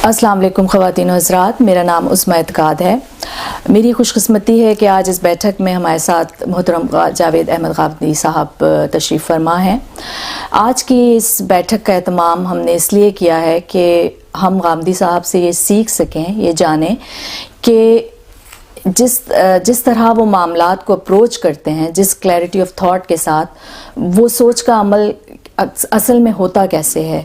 السلام علیکم خواتین و حضرات، میرا نام عظمیٰ اعتقاد ہے۔ میری خوش قسمتی ہے کہ آج اس بیٹھک میں ہمارے ساتھ محترم جاوید احمد غامدی صاحب تشریف فرما ہیں۔ آج کی اس بیٹھک کا اہتمام ہم نے اس لیے کیا ہے کہ ہم غامدی صاحب سے یہ سیکھ سکیں، یہ جانیں کہ جس طرح وہ معاملات کو اپروچ کرتے ہیں، جس کلیئرٹی آف تھاٹ کے ساتھ، وہ سوچ کا عمل اصل میں ہوتا کیسے ہے،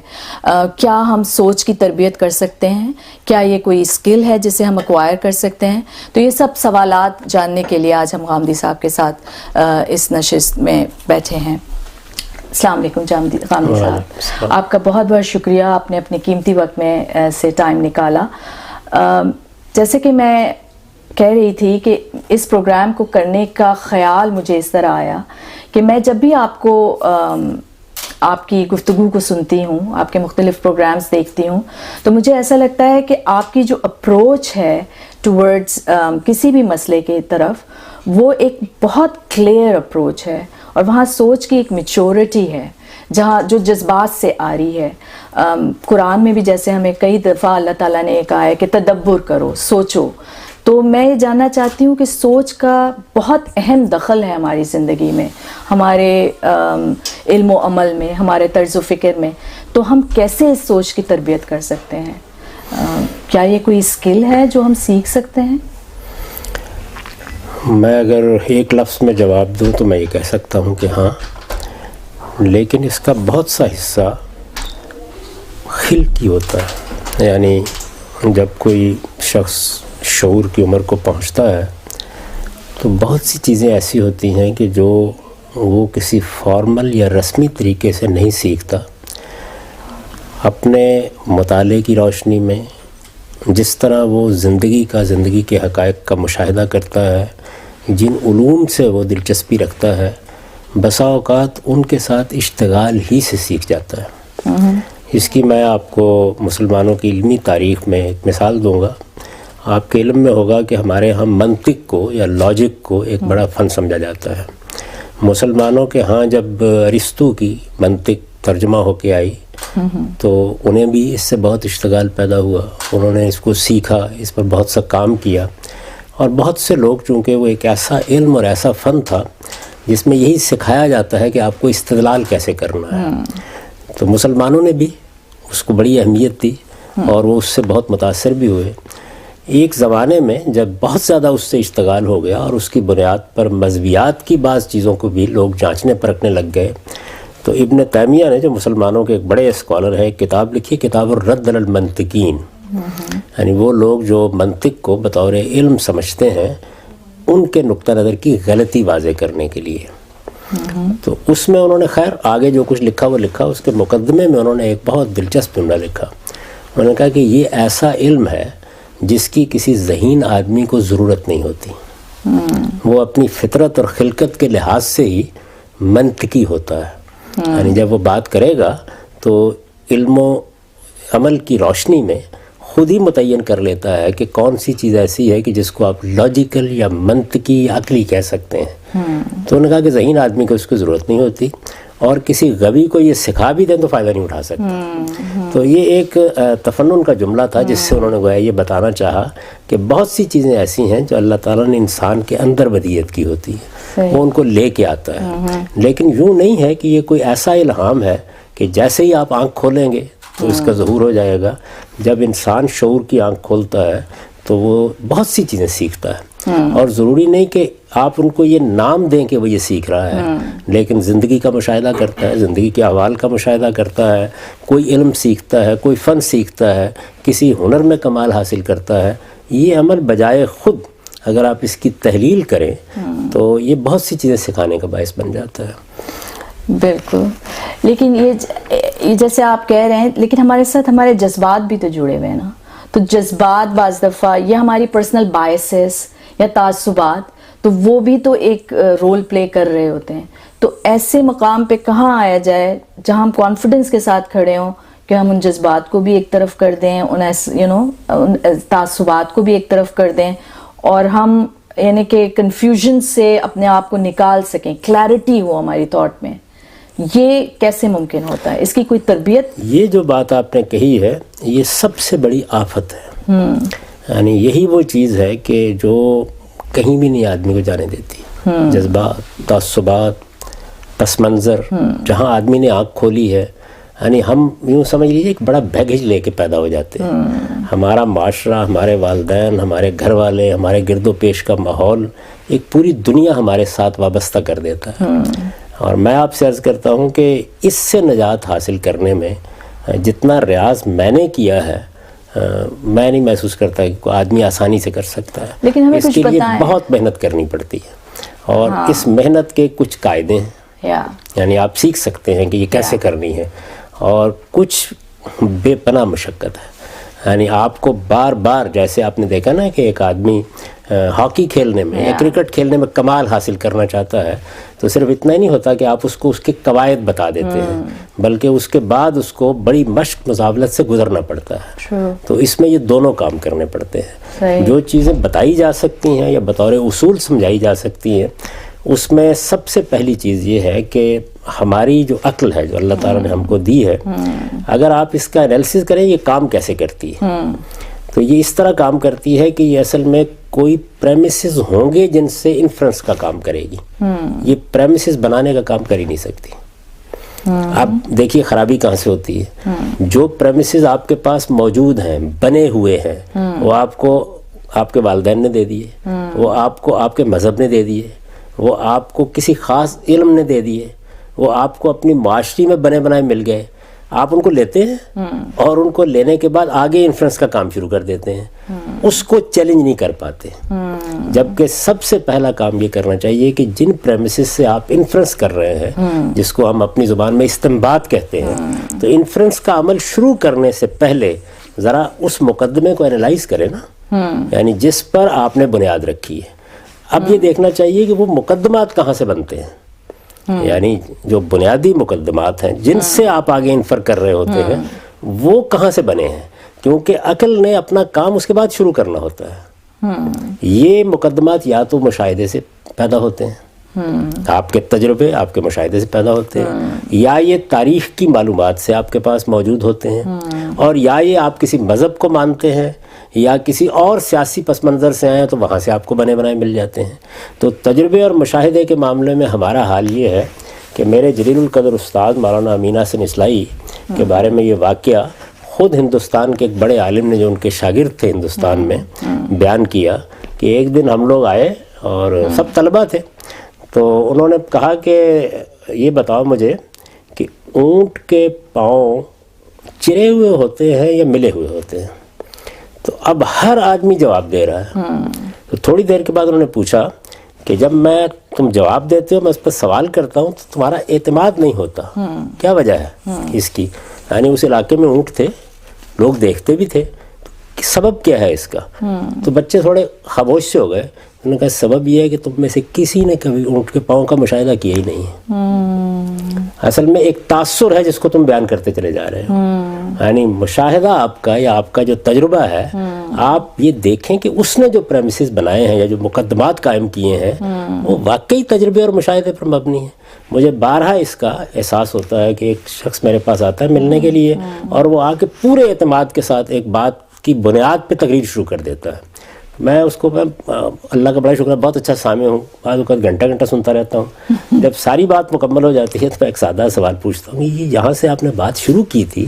کیا ہم سوچ کی تربیت کر سکتے ہیں، کیا یہ کوئی اسکل ہے جسے ہم ایکوائر کر سکتے ہیں۔ تو یہ سب سوالات جاننے کے لیے آج ہم غامدی صاحب کے ساتھ اس نشست میں بیٹھے ہیں۔ السلام علیکم غامدی صاحب، آپ کا بہت بہت شکریہ، آپ نے اپنے قیمتی وقت میں سے ٹائم نکالا۔ جیسے کہ میں کہہ رہی تھی کہ اس پروگرام کو کرنے کا خیال مجھے اس طرح آیا کہ میں جب بھی آپ کو آپ کی گفتگو کو سنتی ہوں، آپ کے مختلف پروگرامز دیکھتی ہوں، تو مجھے ایسا لگتا ہے کہ آپ کی جو اپروچ ہے ٹورڈز کسی بھی مسئلے کی طرف، وہ ایک بہت کلیئر اپروچ ہے، اور وہاں سوچ کی ایک میچورٹی ہے جہاں جو جذبات سے آ رہی ہے۔ قرآن میں بھی جیسے ہمیں کئی دفعہ اللہ تعالیٰ نے کہا ہے کہ تدبر کرو، سوچو، تو میں یہ جاننا چاہتی ہوں کہ سوچ کا بہت اہم دخل ہے ہماری زندگی میں، ہمارے علم و عمل میں، ہمارے طرز و فکر میں، تو ہم کیسے اس سوچ کی تربیت کر سکتے ہیں؟ کیا یہ کوئی اسکل ہے جو ہم سیکھ سکتے ہیں؟ میں اگر ایک لفظ میں جواب دوں تو میں یہ کہہ سکتا ہوں کہ ہاں، لیکن اس کا بہت سا حصہ خلقی ہوتا ہے۔ یعنی جب کوئی شخص شعور کی عمر کو پہنچتا ہے تو بہت سی چیزیں ایسی ہوتی ہیں کہ جو وہ کسی فارمل یا رسمی طریقے سے نہیں سیکھتا، اپنے مطالعے کی روشنی میں جس طرح وہ زندگی کے حقائق کا مشاہدہ کرتا ہے، جن علوم سے وہ دلچسپی رکھتا ہے، بسا اوقات ان کے ساتھ اشتغال ہی سے سیکھ جاتا ہے۔ اس کی میں آپ کو مسلمانوں کی علمی تاریخ میں ایک مثال دوں گا۔ آپ کے علم میں ہوگا کہ ہمارے ہاں منطق کو یا لاجک کو ایک بڑا فن سمجھا جاتا ہے۔ مسلمانوں کے ہاں جب ارسطو کی منطق ترجمہ ہو کے آئی تو انہیں بھی اس سے بہت اشتغال پیدا ہوا، انہوں نے اس کو سیکھا، اس پر بہت سا کام کیا، اور بہت سے لوگ، چونکہ وہ ایک ایسا علم اور ایسا فن تھا جس میں یہی سکھایا جاتا ہے کہ آپ کو استدلال کیسے کرنا ہے، تو مسلمانوں نے بھی اس کو بڑی اہمیت دی اور وہ اس سے بہت متاثر بھی ہوئے۔ ایک زمانے میں جب بہت زیادہ اس سے اشتغال ہو گیا اور اس کی بنیاد پر مذہبیات کی بعض چیزوں کو بھی لوگ جانچنے پرکھنے لگ گئے، تو ابن تیمیہ نے، جو مسلمانوں کے ایک بڑے اسکالر ہیں، ایک کتاب لکھی، کتاب الرد علی المنطقین، یعنی وہ لوگ جو منطق کو بطور علم سمجھتے ہیں ان کے نقطہ نظر کی غلطی واضح کرنے کے لیے۔ تو اس میں انہوں نے خیر آگے جو کچھ لکھا وہ لکھا، اس کے مقدمے میں انہوں نے ایک بہت دلچسپ جملہ لکھا۔ انہوں نے کہا کہ یہ ایسا علم ہے جس کی کسی ذہین آدمی کو ضرورت نہیں ہوتی، وہ اپنی فطرت اور خلقت کے لحاظ سے ہی منطقی ہوتا ہے۔ یعنی جب وہ بات کرے گا تو علم و عمل کی روشنی میں خود ہی متعین کر لیتا ہے کہ کون سی چیز ایسی ہے کہ جس کو آپ لاجیکل یا منطقی یا عقلی کہہ سکتے ہیں۔ تو انہوں نے کہا کہ ذہین آدمی کو اس کی ضرورت نہیں ہوتی، اور کسی غبی کو یہ سکھا بھی دیں تو فائدہ نہیں اٹھا سکتا۔ تو یہ ایک تفنن کا جملہ تھا جس سے انہوں نے گویا یہ بتانا چاہا کہ بہت سی چیزیں ایسی ہیں جو اللہ تعالیٰ نے انسان کے اندر بدیت کی ہوتی ہے، وہ ان کو لے کے آتا ہے، لیکن یوں نہیں ہے کہ یہ کوئی ایسا الہام ہے کہ جیسے ہی آپ آنکھ کھولیں گے تو اس کا ظہور ہو جائے گا۔ جب انسان شعور کی آنکھ کھولتا ہے تو وہ بہت سی چیزیں سیکھتا ہے، اور ضروری نہیں کہ آپ ان کو یہ نام دیں کہ وہ یہ سیکھ رہا ہے، لیکن زندگی کا مشاہدہ کرتا ہے، زندگی کے احوال کا مشاہدہ کرتا ہے، کوئی علم سیکھتا ہے، کوئی فن سیکھتا ہے، کسی ہنر میں کمال حاصل کرتا ہے۔ یہ عمل بجائے خود اگر آپ اس کی تحلیل کریں تو یہ بہت سی چیزیں سکھانے کا باعث بن جاتا ہے۔ بالکل، لیکن یہ جیسے آپ کہہ رہے ہیں، لیکن ہمارے ساتھ ہمارے جذبات بھی تو جڑے ہوئے ہیں نا، تو جذبات بعض دفعہ یہ ہماری پرسنل بائسز یا تعصبات، تو وہ بھی تو ایک رول پلے کر رہے ہوتے ہیں۔ تو ایسے مقام پہ کہاں آیا جائے جہاں ہم کانفیڈنس کے ساتھ کھڑے ہوں کہ ہم ان جذبات کو بھی ایک طرف کر دیں، ان تعصبات کو بھی ایک طرف کر دیں، اور ہم یعنی کہ کنفیوژن سے اپنے آپ کو نکال سکیں، کلیئرٹی ہو ہماری تھاٹ میں، یہ کیسے ممکن ہوتا ہے؟ اس کی کوئی تربیت؟ یہ جو بات آپ نے کہی ہے یہ سب سے بڑی آفت ہے. یعنی یہی وہ چیز ہے کہ جو کہیں بھی نہیں آدمی کو جانے دیتی. جذبات، تعصبات، پس منظر، جہاں آدمی نے آنکھ کھولی ہے، یعنی ہم یوں سمجھ لیجیے ایک بڑا بیگیج لے کے پیدا ہو جاتے ہیں. ہمارا معاشرہ، ہمارے والدین، ہمارے گھر والے، ہمارے گرد و پیش کا ماحول، ایک پوری دنیا ہمارے ساتھ وابستہ کر دیتا ہے. اور میں آپ سے عرض کرتا ہوں کہ اس سے نجات حاصل کرنے میں جتنا ریاض میں نے کیا ہے، میں نہیں محسوس کرتا کہ کوئی آدمی آسانی سے کر سکتا ہے. لیکن ہمیں اس کچھ کے لیے بتائیں. بہت محنت کرنی پڑتی ہے، اور اس محنت کے کچھ قاعدے ہیں، یعنی آپ سیکھ سکتے ہیں کہ یہ کیسے کرنی ہے، اور کچھ بے پناہ مشقت ہے. یعنی آپ کو بار بار، جیسے آپ نے دیکھا نا کہ ایک آدمی ہاکی کھیلنے میں یا کرکٹ کھیلنے میں کمال حاصل کرنا چاہتا ہے تو صرف اتنا ہی نہیں ہوتا کہ آپ اس کو اس کے قواعد بتا دیتے ہیں، بلکہ اس کے بعد اس کو بڑی مشق مزاولت سے گزرنا پڑتا ہے. تو اس میں یہ دونوں کام کرنے پڑتے ہیں. جو چیزیں بتائی جا سکتی ہیں یا بطور اصول سمجھائی جا سکتی ہیں، اس میں سب سے پہلی چیز یہ ہے کہ ہماری جو عقل ہے جو اللہ تعالیٰ نے ہم کو دی ہے، اگر آپ اس کا انالیسس کریں یہ کام کیسے کرتی ہے، تو یہ اس طرح کام کرتی ہے کہ یہ اصل میں کوئی پریمیسز ہوں گے جن سے انفرنس کا کام کرے گی. یہ پریمیسز بنانے کا کام کر ہی نہیں سکتی. اب دیکھیے خرابی کہاں سے ہوتی ہے. جو پریمیسز آپ کے پاس موجود ہیں، بنے ہوئے ہیں، وہ آپ کو آپ کے والدین نے دے دیے، وہ آپ کو آپ کے مذہب نے دے دیے، وہ آپ کو کسی خاص علم نے دے دیے، وہ آپ کو اپنی معاشرے میں بنے بنائے مل گئے. آپ ان کو لیتے ہیں اور ان کو لینے کے بعد آگے انفرنس کا کام شروع کر دیتے ہیں. اس کو چیلنج نہیں کر پاتے. جبکہ سب سے پہلا کام یہ کرنا چاہیے کہ جن پریمیسز سے آپ انفرنس کر رہے ہیں، جس کو ہم اپنی زبان میں استنباط کہتے ہیں، تو انفرنس کا عمل شروع کرنے سے پہلے ذرا اس مقدمے کو انالائز کریں نا، یعنی جس پر آپ نے بنیاد رکھی ہے. اب یہ دیکھنا چاہیے کہ وہ مقدمات کہاں سے بنتے ہیں، یعنی جو بنیادی مقدمات ہیں جن سے آپ آگے انفر کر رہے ہوتے ہیں، وہ کہاں سے بنے ہیں. کیونکہ عقل نے اپنا کام اس کے بعد شروع کرنا ہوتا ہے. یہ مقدمات یا تو مشاہدے سے پیدا ہوتے ہیں، آپ کے تجربے آپ کے مشاہدے سے پیدا ہوتے ہیں، یا یہ تاریخ کی معلومات سے آپ کے پاس موجود ہوتے ہیں، اور یا یہ آپ کسی مذہب کو مانتے ہیں یا کسی اور سیاسی پس منظر سے آئے ہیں تو وہاں سے آپ کو بنے بنائے مل جاتے ہیں. تو تجربے اور مشاہدے کے معاملے میں ہمارا حال یہ ہے کہ میرے جلیل القدر استاد مولانا امین حسن اصلاحی کے بارے میں یہ واقعہ خود ہندوستان کے ایک بڑے عالم نے جو ان کے شاگرد تھے ہندوستان میں بیان کیا کہ ایک دن ہم لوگ آئے اور سب طلبہ تھے، تو انہوں نے کہا کہ یہ بتاؤ مجھے کہ اونٹ کے پاؤں چرے ہوئے ہوتے ہیں یا ملے ہوئے ہوتے ہیں؟ تو اب ہر آدمی جواب دے رہا ہے. تو تھوڑی دیر کے بعد انہوں نے پوچھا کہ جب میں تم جواب دیتے ہو میں اس پر سوال کرتا ہوں تو تمہارا اعتماد نہیں ہوتا، کیا وجہ ہے اس کی؟ یعنی اس علاقے میں اونٹ تھے، لوگ دیکھتے بھی تھے، سبب کیا ہے اس کا؟ تو بچے تھوڑے خاموش سے ہو گئے. انہوں نے کہا سبب یہ ہے کہ تم میں سے کسی نے کبھی اونٹ کے پاؤں کا مشاہدہ کیا ہی نہیں ہے. اصل میں ایک تاثر ہے جس کو تم بیان کرتے چلے جا رہے ہو. یعنی مشاہدہ آپ کا یا آپ کا جو تجربہ ہے، آپ یہ دیکھیں کہ اس نے جو پریمیسز بنائے ہیں یا جو مقدمات قائم کیے ہیں وہ واقعی تجربے اور مشاہدے پر مبنی ہیں. مجھے بارہا اس کا احساس ہوتا ہے کہ ایک شخص میرے پاس آتا ہے ملنے کے لیے اور وہ آ کے پورے اعتماد کے ساتھ ایک بات کی بنیاد پہ تقریر شروع کر دیتا ہے. میں اس کو اللہ کا بڑا شکر ہے، بہت اچھا سامع ہوں، بعض اوقات گھنٹہ گھنٹہ سنتا رہتا ہوں. جب ساری بات مکمل ہو جاتی ہے تو میں ایک سادہ سوال پوچھتا ہوں، یہ جہاں سے آپ نے بات شروع کی تھی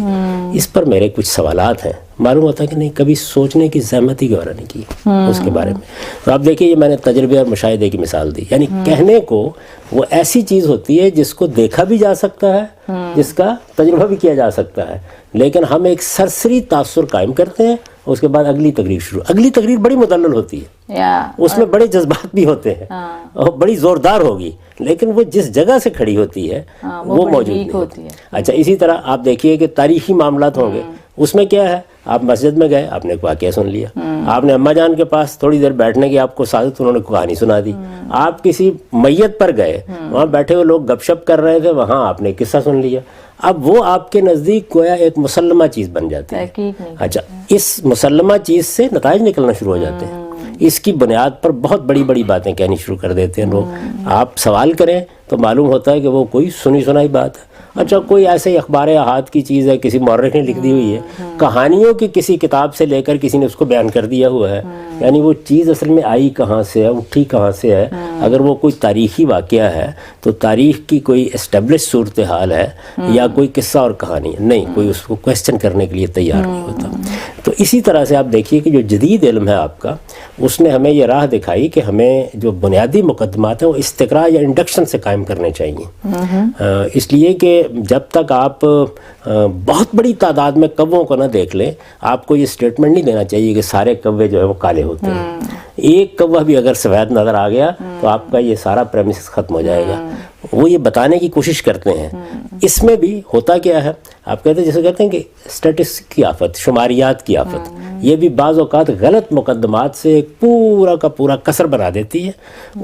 اس پر میرے کچھ سوالات ہیں. معلوم ہوتا ہے کہ نہیں کبھی سوچنے کی زحمت ہی گوارا نہیں کی اس کے بارے میں. تو آپ دیکھیے یہ میں نے تجربے اور مشاہدے کی مثال دی. یعنی کہنے کو وہ ایسی چیز ہوتی ہے جس کو دیکھا بھی جا سکتا ہے، جس کا تجربہ بھی کیا جا سکتا ہے، لیکن ہم ایک سرسری تاثر قائم کرتے ہیں، اس کے بعد اگلی تقریر بڑی مدلل ہوتی ہے، اس میں بڑے جذبات بھی ہوتے ہیں اور بڑی زوردار ہوگی، لیکن وہ جس جگہ سے کھڑی ہوتی ہے وہ موجود نہیں ہوتی ہے. اچھا اسی طرح آپ دیکھیے کہ تاریخی معاملات ہوں گے، اس میں کیا ہے، آپ مسجد میں گئے، آپ نے ایک واقعہ سن لیا، آپ نے اماں جان کے پاس تھوڑی دیر بیٹھنے کی آپ کو سعادت، انہوں نے کہانی سنا دی. آپ کسی میت پر گئے، وہاں بیٹھے ہوئے لوگ گپ شپ کر رہے تھے، وہاں آپ نے قصہ سن لیا. اب وہ آپ کے نزدیک گویا ایک مسلمہ چیز بن جاتی ہے. اچھا اس مسلمہ چیز سے نتائج نکلنا شروع ہو جاتے ہیں. اس کی بنیاد پر بہت بڑی بڑی باتیں کہنی شروع کر دیتے ہیں لوگ. آپ سوال کریں تو معلوم ہوتا ہے کہ وہ کوئی سنی سنائی بات ہے. اچھا کوئی ایسے ہی اخبار احاد کی چیز ہے, کسی مورخ نے لکھ دی ہوئی ہے, کہانیوں کی کسی کتاب سے لے کر کسی نے اس کو بیان کر دیا ہوا ہے, یعنی وہ چیز اصل میں آئی کہاں سے ہے, اٹھی کہاں سے ہے. اگر وہ کوئی تاریخی واقعہ ہے تو تاریخ کی کوئی اسٹیبلش صورتحال ہے یا کوئی قصہ اور کہانی ہے, نہیں, کوئی اس کو کویسچن کرنے کے لیے تیار نہیں ہوتا. تو اسی طرح سے آپ دیکھیے کہ جو جدید علم ہے آپ کا, اس نے ہمیں یہ راہ دکھائی کہ ہمیں جو بنیادی مقدمات ہیں وہ استقراء یا انڈکشن سے قائم کرنے چاہیے. اس لیے کہ جب تک آپ بہت بڑی تعداد میں کووں کو نہ دیکھ لیں, آپ کو یہ سٹیٹمنٹ نہیں دینا چاہیے کہ سارے کوے جو ہے وہ کالے ہوتے ہیں. ایک کوا بھی اگر سفید نظر آ گیا تو آپ کا یہ سارا پریمیسس ختم ہو جائے گا. وہ یہ بتانے کی کوشش کرتے ہیں. اس میں بھی ہوتا کیا ہے, آپ کہتے ہیں جیسے کہتے ہیں کہ اسٹیٹسٹکس کی آفت, شماریات کی آفت, یہ بھی بعض اوقات غلط مقدمات سے ایک پورا کا پورا کسر بنا دیتی ہے.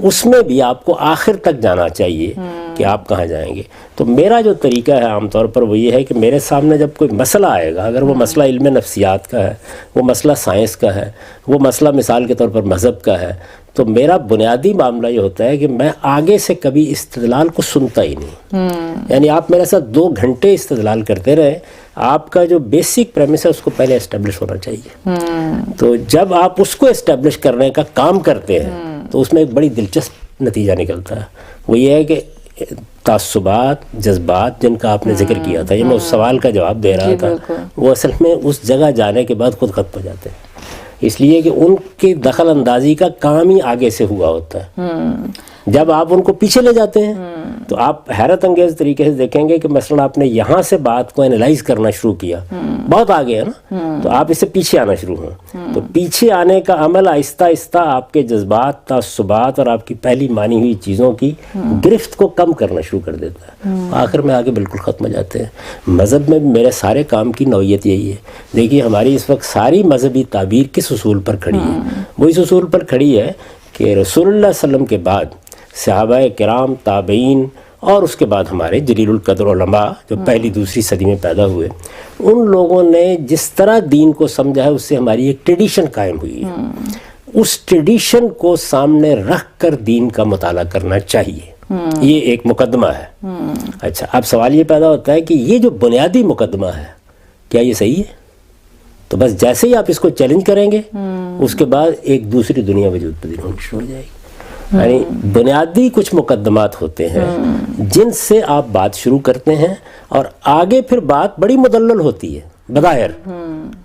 اس میں بھی آپ کو آخر تک جانا چاہیے کہ آپ کہاں جائیں گے. تو میرا جو طریقہ ہے عام طور پر وہ یہ ہے کہ میرے سامنے جب کوئی مسئلہ آئے گا, اگر وہ مسئلہ علم نفسیات کا ہے, وہ مسئلہ سائنس کا ہے, وہ مسئلہ مثال کے طور پر مذہب کا ہے, تو میرا بنیادی معاملہ یہ ہوتا ہے کہ میں آگے سے کبھی استدلال کو سنتا ہی نہیں. یعنی آپ میرے ساتھ 2 گھنٹے استدلال کرتے رہے, آپ کا جو بیسک پریمس ہے اس کو پہلے اسٹیبلش ہونا چاہیے. تو جب آپ اس کو اسٹیبلش کرنے کا کام کرتے ہیں تو اس میں ایک بڑی دلچسپ نتیجہ نکلتا ہے. وہ یہ ہے کہ تعصبات, جذبات جن کا آپ نے ذکر کیا تھا, یہ میں اس سوال کا جواب دے رہا تھا, وہ اصل میں اس جگہ جانے کے بعد خود ختم ہو جاتے ہیں. اس لیے کہ ان کی دخل اندازی کا کام ہی آگے سے ہوا ہوتا ہے. جب آپ ان کو پیچھے لے جاتے ہیں تو آپ حیرت انگیز طریقے سے دیکھیں گے کہ مثلا آپ نے یہاں سے بات کو انالائز کرنا شروع کیا, بہت آگے ہے نا, تو آپ اس سے پیچھے آنا شروع ہوں. تو پیچھے آنے کا عمل آہستہ آہستہ آپ کے جذبات, تعصبات اور آپ کی پہلی مانی ہوئی چیزوں کی گرفت کو کم کرنا شروع کر دیتا ہے. آخر میں آگے بالکل ختم ہو جاتے ہیں. مذہب میں میرے سارے کام کی نوعیت یہی ہے. دیکھیے ہماری اس وقت ساری مذہبی تعبیر کس اصول پر کھڑی ہے؟ وہ اس اصول پر کھڑی ہے کہ رسول اللہ صلی اللہ علیہ وسلم کے بعد صحابہ کرام, تابعین اور اس کے بعد ہمارے جلیل القدر علماء جو پہلی دوسری صدی میں پیدا ہوئے, ان لوگوں نے جس طرح دین کو سمجھا ہے اس سے ہماری ایک ٹریڈیشن قائم ہوئی ہے. اس ٹریڈیشن کو سامنے رکھ کر دین کا مطالعہ کرنا چاہیے. یہ ایک مقدمہ ہے. اچھا, اب سوال یہ پیدا ہوتا ہے کہ یہ جو بنیادی مقدمہ ہے کیا یہ صحیح ہے؟ تو بس جیسے ہی آپ اس کو چیلنج کریں گے اس کے بعد ایک دوسری دنیا وجود پذیر ہونی شروع ہو جائے گی. یعنی بنیادی کچھ مقدمات ہوتے ہیں جن سے آپ بات شروع کرتے ہیں اور آگے پھر بات بڑی مدلل ہوتی ہے بظاہر,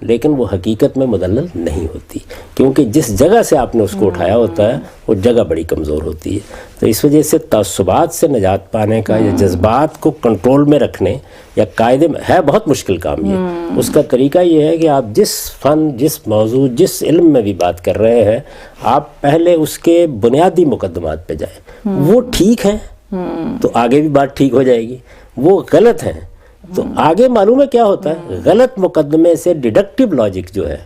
لیکن وہ حقیقت میں مدلل نہیں ہوتی, کیونکہ جس جگہ سے آپ نے اس کو اٹھایا ہوتا ہے وہ جگہ بڑی کمزور ہوتی ہے. تو اس وجہ سے تعصبات سے نجات پانے کا یا جذبات کو کنٹرول میں رکھنے یا قاعدے میں ہے بہت مشکل کام. یہ اس کا طریقہ یہ ہے کہ آپ جس فن, جس موضوع, جس علم میں بھی بات کر رہے ہیں, آپ پہلے اس کے بنیادی مقدمات پہ جائیں. وہ ٹھیک ہیں تو آگے بھی بات ٹھیک ہو جائے گی, وہ غلط ہیں تو آگے معلوم ہے کیا ہوتا ہے. غلط مقدمے سے ڈیڈکٹیو لاجک جو ہے,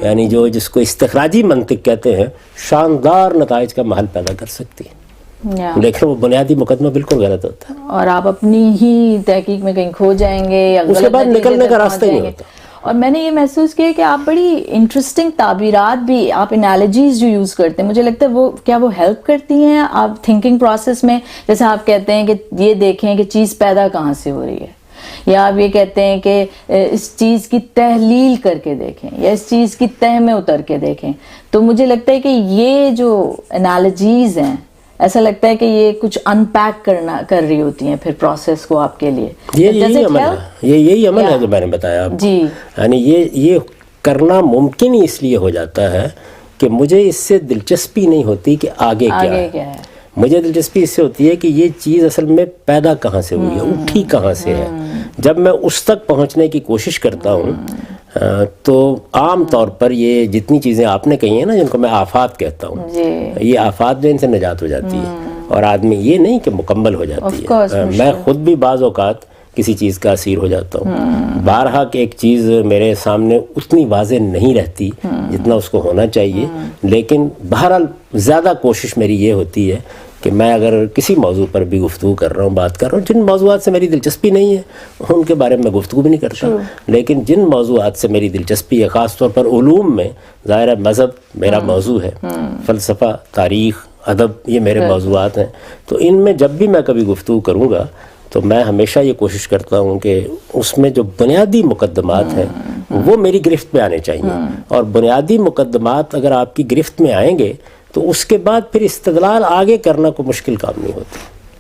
یعنی جو جس کو استخراجی منطق کہتے ہیں, شاندار نتائج کا محل پیدا کر سکتی ہے. لیکن وہ بنیادی مقدمہ بالکل غلط ہوتا ہے اور آپ اپنی ہی تحقیق میں کہیں کھو جائیں گے یا اس کے بعد نکلنے کا راستہ ہی نہیں ہوتا. اور میں نے یہ محسوس کیا کہ آپ بڑی انٹرسٹنگ تعبیرات بھی, آپ انالوجیز جو یوز کرتے ہیں, مجھے لگتا ہے وہ کیا وہ ہیلپ کرتی ہیں آپ تھنکنگ پروسیس میں؟ جیسے آپ کہتے ہیں کہ یہ دیکھیں کہ چیز پیدا کہاں سے ہو رہی ہے, یا آپ یہ کہتے ہیں کہ اس چیز کی تحلیل کر کے دیکھیں یا اس چیز کی تہ میں اتر کے دیکھیں. تو مجھے لگتا ہے کہ یہ جو انالوجیز ہیں, ایسا لگتا ہے کہ یہ کچھ ان پیک کر رہی ہوتی ہیں پھر پروسیس کو آپ کے لیے. یہی عمل ہے جو میں نے بتایا آپ کو. یعنی یہ کرنا ممکن ہی اس لیے ہو جاتا ہے کہ مجھے اس سے دلچسپی نہیں ہوتی کہ آگے کیا ہے. مجھے دلچسپی اس سے ہوتی ہے کہ یہ چیز اصل میں پیدا کہاں سے ہوئی ہے, اٹھی کہاں سے ہے. جب میں اس تک پہنچنے کی کوشش کرتا ہوں تو عام طور پر یہ جتنی چیزیں آپ نے کہی ہیں نا, جن کو میں آفات کہتا ہوں, یہ آفات جو ان سے نجات ہو جاتی ہے اور آدمی یہ نہیں کہ مکمل ہو جاتی ہے. میں خود بھی بعض اوقات کسی چیز کا اسیر ہو جاتا ہوں. بارہا کہ ایک چیز میرے سامنے اتنی واضح نہیں رہتی جتنا اس کو ہونا چاہیے, لیکن بہرحال زیادہ کوشش میری یہ ہوتی ہے کہ میں اگر کسی موضوع پر بھی گفتگو کر رہا ہوں, بات کر رہا ہوں, جن موضوعات سے میری دلچسپی نہیں ہے ان کے بارے میں گفتگو بھی نہیں کرتا, لیکن جن موضوعات سے میری دلچسپی ہے, خاص طور پر علوم میں, ظاہر ہے مذہب میرا موضوع ہے, فلسفہ, تاریخ ادب یہ میرے موضوعات ہیں. تو ان میں جب بھی میں کبھی گفتگو کروں گا تو میں ہمیشہ یہ کوشش کرتا ہوں کہ اس میں جو بنیادی مقدمات ہیں وہ میری گرفت میں آنے چاہیے, اور بنیادی مقدمات اگر آپ کی گرفت میں آئیں گے تو اس کے بعد پھر استدلال آگے کرنا کوئی مشکل کام نہیں ہوتا.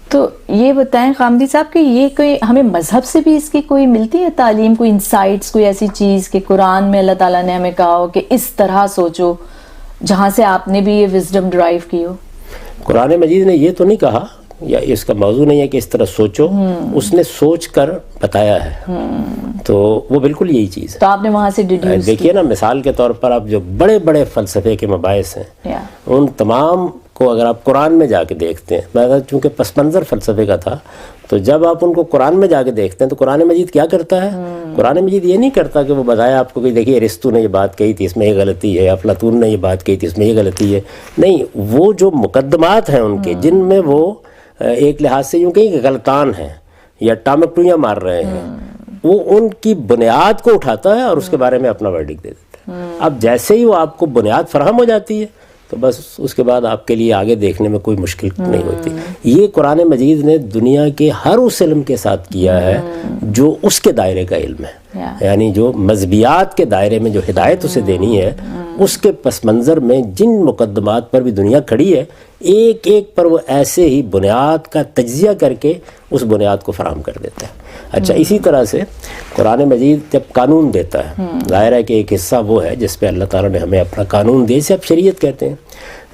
تو یہ بتائیں خامدی صاحب کہ یہ کوئی ہمیں مذہب سے بھی اس کی کوئی ملتی ہے تعلیم, کوئی انسائٹس, کوئی ایسی چیز کہ قرآن میں اللہ تعالیٰ نے ہمیں کہا ہو کہ اس طرح سوچو, جہاں سے آپ نے بھی یہ وزڈم ڈرائیو کی ہو؟ قرآن مجید نے یہ تو نہیں کہا, یا اس کا موضوع نہیں ہے کہ اس طرح سوچو, اس نے سوچ کر بتایا ہے. تو وہ بالکل یہی چیز ہے. تو آپ نے وہاں سے ڈیڈیوس دیکھیے نا, مثال کے طور پر آپ جو بڑے بڑے فلسفے کے مباحث ہیں ان تمام کو اگر آپ قرآن میں جا کے دیکھتے ہیں, میں چونکہ پس منظر فلسفے کا تھا تو جب آپ ان کو قرآن میں جا کے دیکھتے ہیں تو قرآن مجید کیا کرتا ہے؟ قرآن مجید یہ نہیں کرتا کہ وہ بتایا آپ کو کہ دیکھیے ارسطو نے یہ بات کہی تھی اس میں یہ غلطی ہے, افلاطون نے یہ بات کہی تھی اس میں یہ غلطی ہے. نہیں, وہ جو مقدمات ہیں ان کے جن میں وہ ایک لحاظ سے یوں کہیں کہ غلطان ہیں یا ٹامکٹویاں مار رہے ہیں, وہ ان کی بنیاد کو اٹھاتا ہے اور اس کے بارے میں اپنا ورڈکٹ دے دیتا ہے. اب جیسے ہی وہ آپ کو بنیاد فراہم ہو جاتی ہے تو بس اس کے بعد آپ کے لیے آگے دیکھنے میں کوئی مشکل نہیں ہوتی. یہ قرآن مجید نے دنیا کے ہر اس علم کے ساتھ کیا ہے جو اس کے دائرے کا علم ہے, یعنی جو مذہبیات کے دائرے میں جو ہدایت اسے دینی ہے اس کے پس منظر میں جن مقدمات پر بھی دنیا کھڑی ہے ایک ایک پر وہ ایسے ہی بنیاد کا تجزیہ کر کے اس بنیاد کو فراہم کر دیتا ہے. اچھا, اسی طرح سے قرآن مجید جب قانون دیتا ہے, ظاہر ہے کہ ایک حصہ وہ ہے جس پہ اللہ تعالیٰ نے ہمیں اپنا قانون دیا, جسے آپ شریعت کہتے ہیں.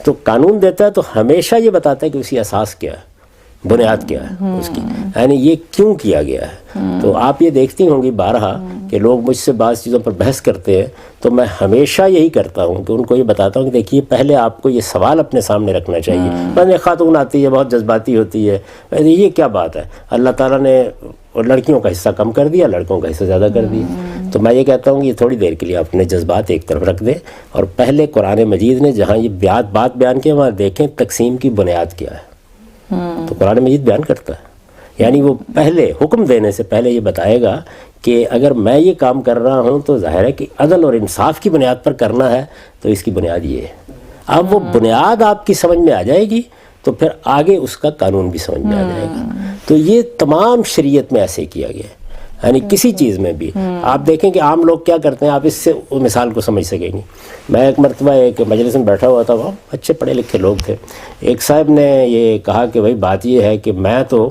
تو قانون دیتا ہے تو ہمیشہ یہ بتاتا ہے کہ اس کی اساس کیا ہے, بنیاد کیا ہے اس کی, یعنی یہ کیوں کیا گیا ہے. تو آپ یہ دیکھتی ہوں گی بارہا کہ لوگ مجھ سے بعض چیزوں پر بحث کرتے ہیں تو میں ہمیشہ یہی کرتا ہوں کہ ان کو یہ بتاتا ہوں کہ دیکھیے پہلے آپ کو یہ سوال اپنے سامنے رکھنا چاہیے. میں ایک خاتون آتی ہے بہت جذباتی ہوتی ہے, یہ کیا بات ہے, اللہ تعالیٰ نے لڑکیوں کا حصہ کم کر دیا, لڑکوں کا حصہ زیادہ کر دیا. تو میں یہ کہتا ہوں کہ یہ تھوڑی دیر کے لیے اپنے جذبات ایک طرف رکھ دیں اور پہلے قرآن مجید نے جہاں یہ بات بیان کی وہاں دیکھیں تقسیم کی بنیاد کیا ہے. تو قرآن مجید بیان کرتا ہے, یعنی وہ پہلے حکم دینے سے پہلے یہ بتائے گا کہ اگر میں یہ کام کر رہا ہوں تو ظاہر ہے کہ عدل اور انصاف کی بنیاد پر کرنا ہے, تو اس کی بنیاد یہ ہے. اب وہ بنیاد آپ کی سمجھ میں آ جائے گی تو پھر آگے اس کا قانون بھی سمجھ میں آ جائے گا. تو یہ تمام شریعت میں ایسے کیا گیا ہے, یعنی کسی چیز میں بھی آپ دیکھیں کہ عام لوگ کیا کرتے ہیں, آپ اس سے مثال کو سمجھ سکیں گی. میں ایک مرتبہ ایک مجلس میں بیٹھا ہوا تھا, وہاں اچھے پڑھے لکھے لوگ تھے. ایک صاحب نے یہ کہا کہ بھائی بات یہ ہے کہ میں تو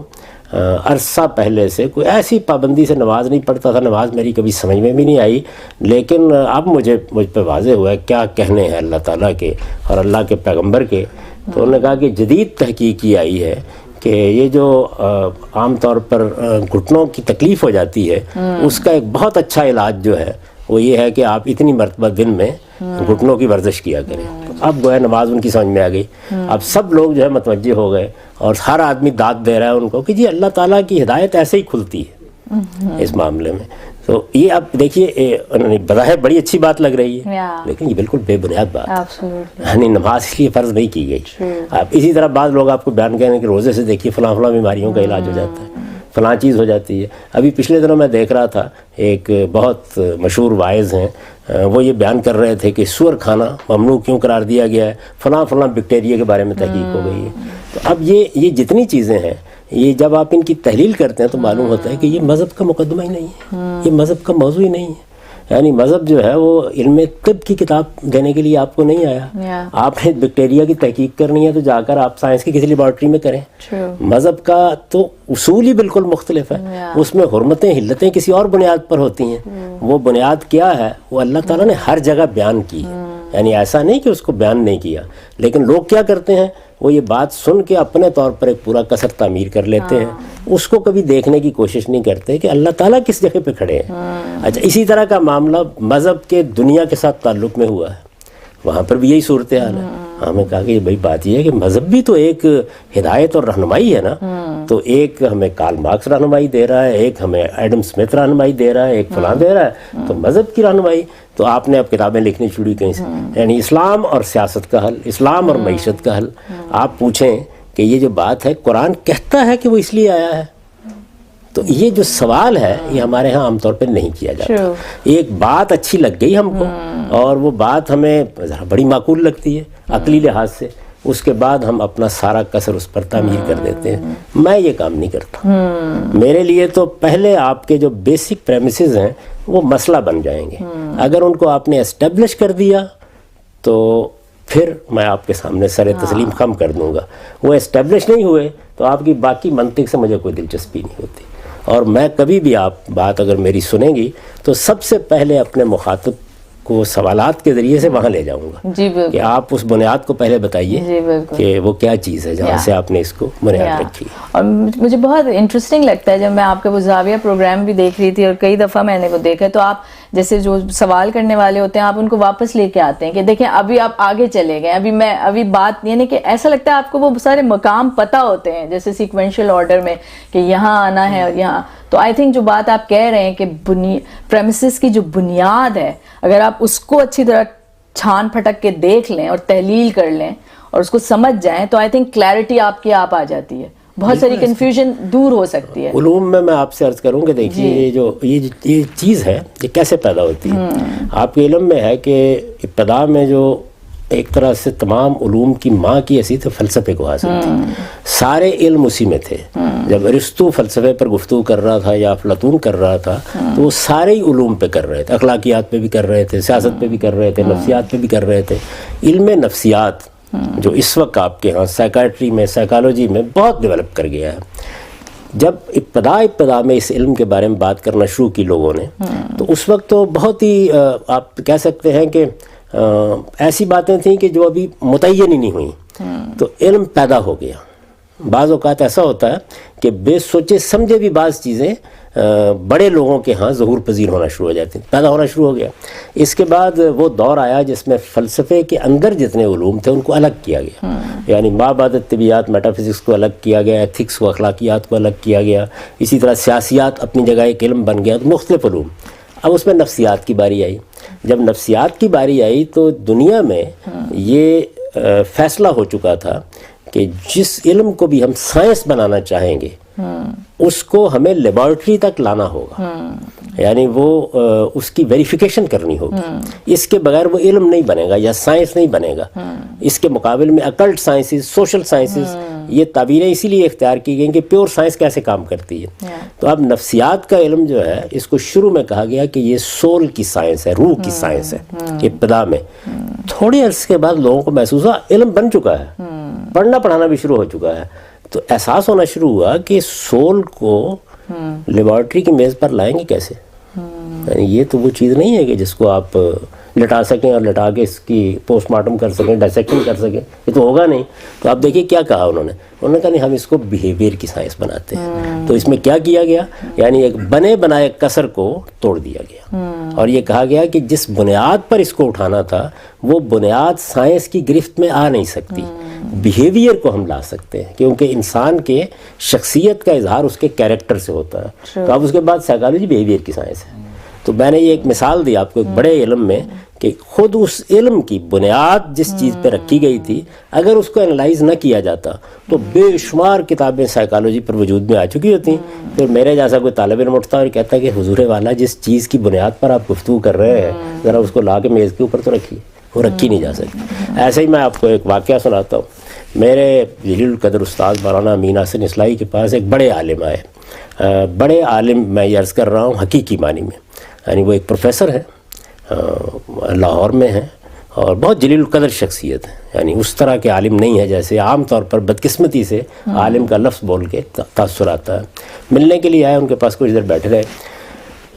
عرصہ پہلے سے کوئی ایسی پابندی سے نماز نہیں پڑھتا تھا, نماز میری کبھی سمجھ میں بھی نہیں آئی, لیکن اب مجھ پہ واضح ہوا ہے کیا کہنے ہیں اللہ تعالیٰ کے اور اللہ کے پیغمبر کے. تو انہوں نے کہا کہ جدید تحقیق یہ آئی ہے کہ یہ جو عام طور پر گھٹنوں کی تکلیف ہو جاتی ہے اس کا ایک بہت اچھا علاج جو ہے وہ یہ ہے کہ آپ اتنی مرتبہ دن میں گھٹنوں کی ورزش کیا کریں. اب گویا نماز ان کی سمجھ میں آ گئی. اب سب لوگ جو ہے متوجہ ہو گئے اور ہر آدمی داد دے رہا ہے ان کو کہ جی اللہ تعالیٰ کی ہدایت ایسے ہی کھلتی ہے اس معاملے میں. تو یہ اب دیکھیے بظاہر بڑی اچھی بات لگ رہی ہے لیکن یہ بالکل بے بنیاد بات ہے, یعنی نماز اس لیے فرض نہیں کی گئی. آپ اسی طرح بعض لوگ آپ کو بیان کریں کہ روزے سے دیکھیے فلاں فلاں بیماریوں کا علاج ہو جاتا ہے, فلاں چیز ہو جاتی ہے. ابھی پچھلے دنوں میں دیکھ رہا تھا ایک بہت مشہور واعظ ہیں, وہ یہ بیان کر رہے تھے کہ سور کھانا ممنوع کیوں قرار دیا گیا ہے, فلاں فلاں بیکٹیریا کے بارے میں تحقیق ہو گئی ہے. تو اب یہ جتنی چیزیں ہیں یہ جب آپ ان کی تحلیل کرتے ہیں تو معلوم ہوتا ہے کہ یہ مذہب کا مقدمہ ہی نہیں ہے, یہ مذہب کا موضوع ہی نہیں ہے. یعنی مذہب جو ہے وہ علم طب کی کتاب دینے کے لیے آپ کو نہیں آیا. آپ نے بیکٹیریا کی تحقیق کرنی ہے تو جا کر آپ سائنس کی کسی لیبارٹری میں کریں. مذہب کا تو اصول ہی بالکل مختلف ہے, اس میں حرمتیں حلتیں کسی اور بنیاد پر ہوتی ہیں. وہ بنیاد کیا ہے وہ اللہ تعالیٰ نے ہر جگہ بیان کی ہے, یعنی ایسا نہیں کہ اس کو بیان نہیں کیا. لیکن لوگ کیا کرتے ہیں, وہ یہ بات سن کے اپنے طور پر ایک پورا کثر تعمیر کر لیتے ہیں, اس کو کبھی دیکھنے کی کوشش نہیں کرتے کہ اللہ تعالیٰ کس جگہ پہ کھڑے ہیں. اچھا, اسی طرح کا معاملہ مذہب کے دنیا کے ساتھ تعلق میں ہوا ہے, وہاں پر بھی یہی صورتحال ہے. ہمیں کہا کہ بھائی بات یہ ہے کہ مذہب بھی تو ایک ہدایت اور رہنمائی ہے نا, تو ایک ہمیں کارل مارکس رہنمائی دے رہا ہے, ایک ہمیں ایڈم اسمتھ رہنمائی دے رہا ہے, ایک فلاں دے رہا ہے, تو مذہب کی رہنمائی. تو آپ نے اب کتابیں لکھنی شروع کہیں سے, یعنی اسلام اور سیاست کا حل, اسلام اور معیشت کا حل. آپ پوچھیں کہ یہ جو بات ہے قرآن کہتا ہے کہ وہ اس لیے آیا ہے, تو یہ جو سوال ہے یہ ہمارے ہاں عام طور پہ نہیں کیا جاتا. ایک بات اچھی لگ گئی ہم کو اور وہ بات ہمیں بڑی معقول لگتی ہے عقلی لحاظ سے, اس کے بعد ہم اپنا سارا کسر اس پر تعمیر کر دیتے ہیں. میں یہ کام نہیں کرتا. میرے لیے تو پہلے آپ کے جو بیسک پریمیسز ہیں وہ مسئلہ بن جائیں گے. اگر ان کو آپ نے اسٹیبلش کر دیا تو پھر میں آپ کے سامنے سر تسلیم خم کر دوں گا. وہ اسٹیبلش نہیں ہوئے تو آپ کی باقی منطق سے مجھے کوئی دلچسپی نہیں ہوتی. اور میں کبھی بھی آپ بات اگر میری سنیں گی تو سب سے پہلے اپنے مخاطب کو سوالات کے ذریعے سے وہاں لے جاؤں گا جی بالکل کہ آپ اس بنیاد کو پہلے بتائیے جی بالکل کہ وہ کیا چیز ہے جہاں سے آپ نے اس کو بنیاد رکھی. اور مجھے بہت انٹرسٹنگ لگتا ہے جب میں آپ کا وہ زاویہ پروگرام بھی دیکھ رہی تھی اور کئی دفعہ میں نے وہ دیکھا تو آپ جیسے جو سوال کرنے والے ہوتے ہیں آپ ان کو واپس لے کے آتے ہیں کہ دیکھیں ابھی آپ آگے چلے گئے, ابھی بات یعنی کہ ایسا لگتا ہے آپ کو وہ سارے مقام پتہ ہوتے ہیں جیسے سیکوینشل آرڈر میں کہ یہاں آنا ہے اور یہاں. تو آئی تھنک جو بات آپ کہہ رہے ہیں کہ پریمیسز کی جو بنیاد ہے اگر آپ اس کو اچھی طرح چھان پھٹک کے دیکھ لیں اور تحلیل کر لیں اور اس کو سمجھ جائیں تو آئی تھنک کلیئرٹی آپ کی آپ آ جاتی ہے, بہت ساری کنفیوژن دور ہو سکتی ہے. علوم میں آپ سے عرض کروں کہ دیکھیے یہ چیز ہے یہ کیسے پیدا ہوتی ہے. آپ کے علم میں ہے کہ ابتدا میں جو ایک طرح سے تمام علوم کی ماں کی حیثیت تو فلسفے کو حاصل تھی. سارے علم اسی میں تھے. جب ارسطو فلسفے پر گفتگو کر رہا تھا یا افلاطون کر رہا تھا تو وہ سارے ہی علوم پہ کر رہے تھے. اخلاقیات پہ بھی کر رہے تھے, سیاست پہ بھی کر رہے تھے, نفسیات پہ بھی کر رہے تھے. علم نفسیات جو اس وقت آپ کے ہاں سائیکائٹری میں سائیکالوجی میں بہت ڈیولپ کر گیا ہے. جب ابتدا میں اس علم کے بارے میں بات کرنا شروع کی لوگوں نے تو اس وقت تو بہت ہی آپ کہہ سکتے ہیں کہ ایسی باتیں تھیں کہ جو ابھی متعین ہی نہیں ہوئیں. تو علم پیدا ہو گیا. بعض اوقات ایسا ہوتا ہے کہ بے سوچے سمجھے بھی بعض چیزیں بڑے لوگوں کے ہاں ظہور پذیر ہونا شروع ہو جاتی ہیں, پیدا ہونا شروع ہو گیا. اس کے بعد وہ دور آیا جس میں فلسفے کے اندر جتنے علوم تھے ان کو الگ کیا گیا. یعنی ما بعد طبیعیات میٹا فزکس کو الگ کیا گیا, ایتھکس کو اخلاقیات کو الگ کیا گیا. اسی طرح سیاسیات اپنی جگہ ایک علم بن گیا. تو مختلف علوم. اب اس میں نفسیات کی باری آئی. جب نفسیات کی باری آئی تو دنیا میں یہ فیصلہ ہو چکا تھا کہ جس علم کو بھی ہم سائنس بنانا چاہیں گے اس کو ہمیں لیبارٹری تک لانا ہوگا. یعنی وہ اس کی ویریفیکیشن کرنی ہوگی. اس کے بغیر وہ علم نہیں بنے گا یا سائنس نہیں بنے گا. اس کے مقابل میں اکلٹ سائنسز, سوشل سائنسز, یہ تعبیریں اسی لیے اختیار کی گئیں کہ پیور سائنس کیسے کام کرتی ہے. تو اب نفسیات کا علم جو ہے اس کو شروع میں کہا گیا کہ یہ سول کی سائنس ہے, روح کی سائنس ہے. ابتدا میں تھوڑے عرصے کے بعد لوگوں کو محسوس ہوا علم بن چکا ہے, پڑھنا پڑھانا بھی شروع ہو چکا ہے. تو احساس ہونا شروع ہوا کہ سول کو لیبارٹری کی میز پر لائیں گے کیسے. یعنی یہ تو وہ چیز نہیں ہے کہ جس کو آپ لٹا سکیں اور لٹا کے اس کی پوسٹ مارٹم کر سکیں, ڈائسیکشن کر سکیں. یہ تو ہوگا نہیں. تو آپ دیکھیے کیا کہا انہوں نے کہا نہیں ہم اس کو بیہیویئر کی سائنس بناتے ہیں. تو اس میں کیا کیا گیا, یعنی ایک بنے بنائے کسر کو توڑ دیا گیا اور یہ کہا گیا کہ جس بنیاد پر اس کو اٹھانا تھا وہ بنیاد سائنس کی گرفت میں آ نہیں سکتی. بیہیویئر کو ہم لا سکتے ہیں کیونکہ انسان کے شخصیت کا اظہار اس کے کیریکٹر سے ہوتا ہے. تو اب اس کے بعد سائیکالوجی بیہیویئر کی سائنس ہے. تو میں نے یہ ایک مثال دی آپ کو ایک بڑے علم میں کہ خود اس علم کی بنیاد جس چیز پہ رکھی گئی تھی اگر اس کو انالائز نہ کیا جاتا تو بے شمار کتابیں سائیکالوجی پر وجود میں آ چکی ہوتی. پھر میرے جیسا کوئی طالب علم اٹھتا اور کہتا ہے کہ حضور والا جس چیز کی بنیاد پر آپ گفتگو کر رہے ہیں ذرا اس کو لا کے میز کے اوپر تو رکھیے. وہ رکھی نہیں جا سکتی. ایسے ہی میں آپ کو ایک واقعہ سناتا ہوں. میرے جلیل القدر استاد مولانا امین حسن اصلاحی کے پاس ایک بڑے عالم آئے. بڑے عالم میں یہ عرض کر رہا ہوں حقیقی معنی میں, یعنی وہ ایک پروفیسر ہے, لاہور میں ہیں اور بہت جلیل القدر شخصیت ہے. یعنی اس طرح کے عالم نہیں ہے جیسے عام طور پر بدقسمتی سے عالم کا لفظ بول کے تاثر آتا ہے. ملنے کے لیے آئے, ان کے پاس کچھ دیر بیٹھے رہے.